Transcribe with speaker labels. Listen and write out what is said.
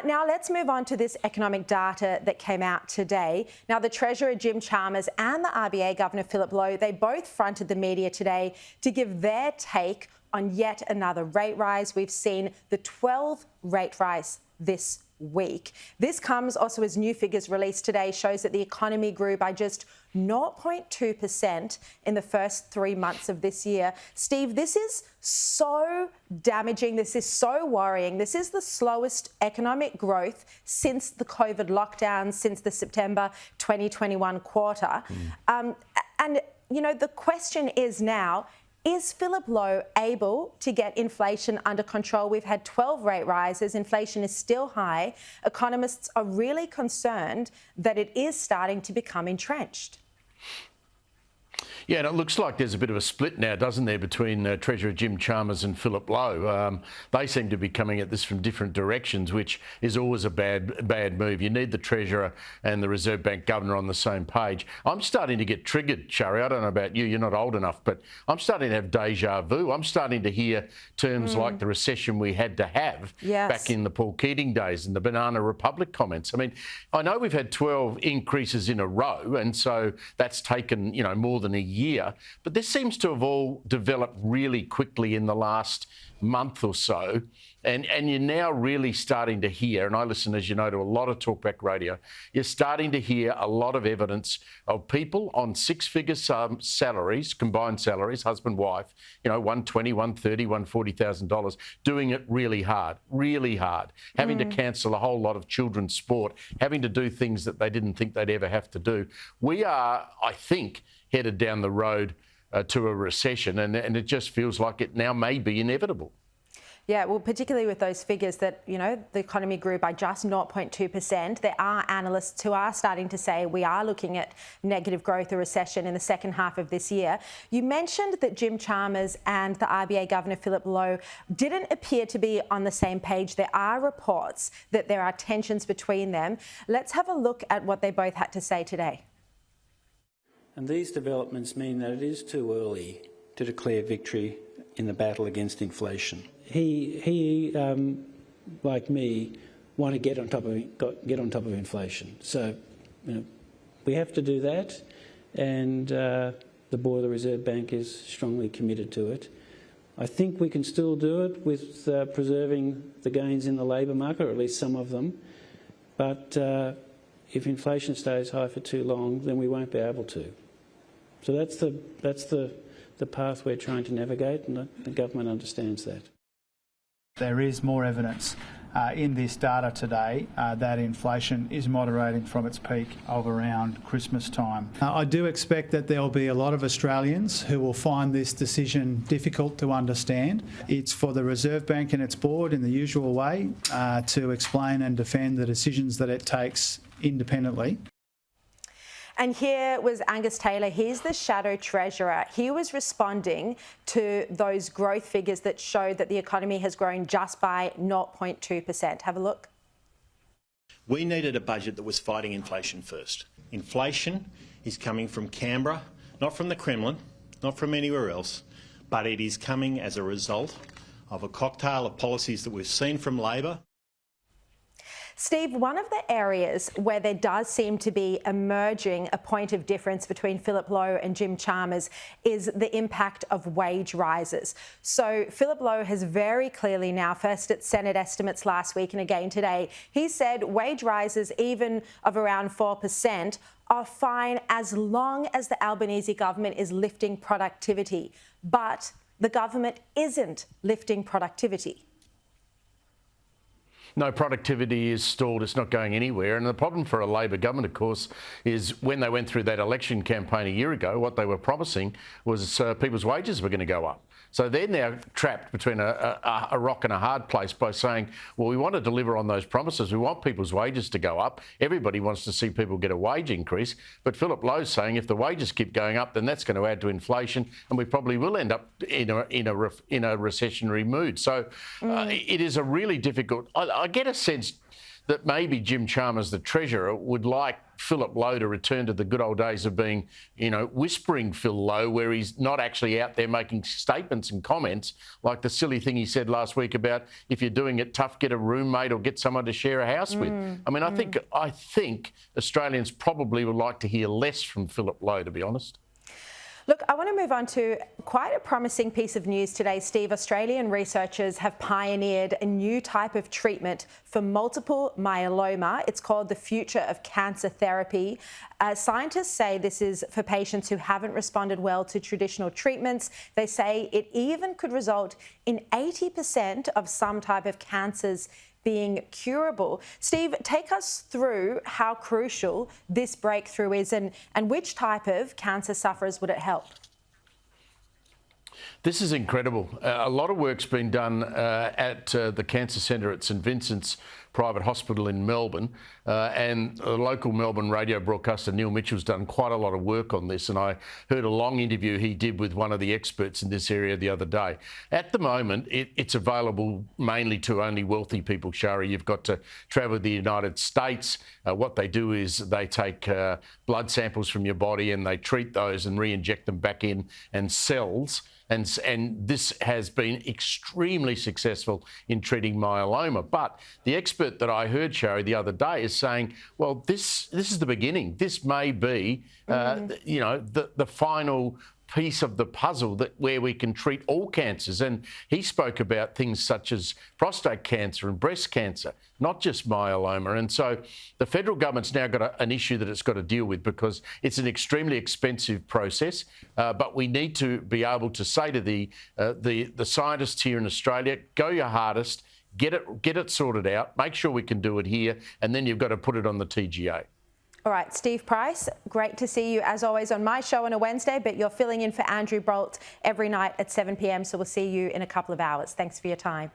Speaker 1: Now let's move on to this economic data that came out today. Now the Treasurer Jim Chalmers and the RBA Governor Philip Lowe, they both fronted the media today to give their take on yet another rate rise. We've seen the 12th rate rise this week. This comes also as new figures released today shows that the economy grew by just 0.2% in the first 3 months of this year. Steve, this is so damaging. This is so worrying. This is the slowest economic growth since the COVID lockdown, since the September 2021 quarter. And, you know, the question is now, is Philip Lowe able to get inflation under control? We've had 12 rate rises. Inflation is still high. Economists are really concerned that it is starting to become entrenched.
Speaker 2: Yeah, and it looks like there's a bit of a split now, doesn't there, between Treasurer Jim Chalmers and Philip Lowe. They seem to be coming at this from different directions, which is always a bad move. You need the Treasurer and the Reserve Bank Governor on the same page. I'm starting to get triggered, Sharri. I don't know about you, you're not old enough, but I'm starting to have deja vu. I'm starting to hear terms like the recession we had to have back in the Paul Keating days and the Banana Republic comments. I mean, I know we've had 12 increases in a row, and so that's taken, you know, more than a year, but this seems to have all developed really quickly in the last month or so, and you're now really starting to hear, and I listen, as you know, to a lot of talkback radio, you're starting to hear a lot of evidence of people on six-figure salaries, combined salaries, husband, wife, you know, $120,000, $130,000, $140,000, doing it really hard, having to cancel a whole lot of children's sport, having to do things that they didn't think they'd ever have to do. We are, I think, headed down the road to a recession, and it just feels like it now may be inevitable.
Speaker 1: Yeah, well, particularly with those figures that, you know, the economy grew by just 0.2%. There are analysts who are starting to say we are looking at negative growth or recession in the second half of this year. You mentioned that Jim Chalmers and the RBA Governor Philip Lowe didn't appear to be on the same page. There are reports that there are tensions between them. Let's have a look at what they both had to say today.
Speaker 3: And these developments mean that it is too early to declare victory in the battle against inflation. He like me, want to get on top of inflation. So, you know, we have to do that, and the Board of the Reserve Bank is strongly committed to it. I think we can still do it with preserving the gains in the labour market, or at least some of them. But if inflation stays high for too long, then we won't be able to. So that's the path we're trying to navigate, and the government understands that.
Speaker 4: There is more evidence in this data today that inflation is moderating from its peak of around Christmas time. I do expect that there will be a lot of Australians who will find this decision difficult to understand. It's for the Reserve Bank and its board in the usual way to explain and defend the decisions that it takes independently.
Speaker 1: And here was Angus Taylor. He's the shadow treasurer. He was responding to those growth figures that showed that the economy has grown just by 0.2%. Have a look.
Speaker 5: We needed a budget that was fighting inflation first. Inflation is coming from Canberra, not from the Kremlin, not from anywhere else, but it is coming as a result of a cocktail of policies that we've seen from Labor.
Speaker 1: Steve, one of the areas where there does seem to be emerging a point of difference between Philip Lowe and Jim Chalmers is the impact of wage rises. So Philip Lowe has very clearly now, first at Senate estimates last week and again today, he said wage rises even of around 4% are fine as long as the Albanese government is lifting productivity. But the government isn't lifting productivity.
Speaker 2: No, productivity is stalled. It's not going anywhere. And the problem for a Labor government, of course, is when they went through that election campaign a year ago, what they were promising was people's wages were going to go up. So they're now trapped between a rock and a hard place by saying, well, we want to deliver on those promises. We want people's wages to go up. Everybody wants to see people get a wage increase. But Philip Lowe's saying if the wages keep going up, then that's going to add to inflation, and we probably will end up in a recessionary mood. So it is a really difficult... I get a sense that maybe Jim Chalmers, the Treasurer, would like Philip Lowe to return to the good old days of being, whispering Phil Lowe, where he's not actually out there making statements and comments like the silly thing he said last week about if you're doing it tough, get a roommate or get someone to share a house with. I mean, I think Australians probably would like to hear less from Philip Lowe, to be honest.
Speaker 1: Look, I want to move on to quite a promising piece of news today, Steve. Australian researchers have pioneered a new type of treatment for multiple myeloma. It's called the future of cancer therapy. Scientists say this is for patients who haven't responded well to traditional treatments. They say it even could result in 80% of some type of cancers being curable. Steve, take us through how crucial this breakthrough is and which type of cancer sufferers would it help?
Speaker 2: This is incredible. A lot of work's been done at the Cancer Centre at St Vincent's Private Hospital in Melbourne, and a local Melbourne radio broadcaster, Neil Mitchell's done quite a lot of work on this, and I heard a long interview he did with one of the experts in this area the other day. At the moment, it's available mainly to only wealthy people, Sharri. You've got to travel to the United States. What they do is they take blood samples from your body and they treat those and re-inject them back in and cells. And this has been extremely successful in treating myeloma. But the expert that I heard, Sharri, the other day is saying, well, this is the beginning. This may be, the final piece of the puzzle where we can treat all cancers. And he spoke about things such as prostate cancer and breast cancer, not just myeloma. And so the federal government's now got an issue that it's got to deal with because it's an extremely expensive process. But we need to be able to say to the scientists here in Australia, go your hardest, get it sorted out, make sure we can do it here, and then you've got to put it on the TGA.
Speaker 1: All right, Steve Price, great to see you as always on my show on a Wednesday, but you're filling in for Andrew Bolt every night at 7 p.m, so we'll see you in a couple of hours. Thanks for your time.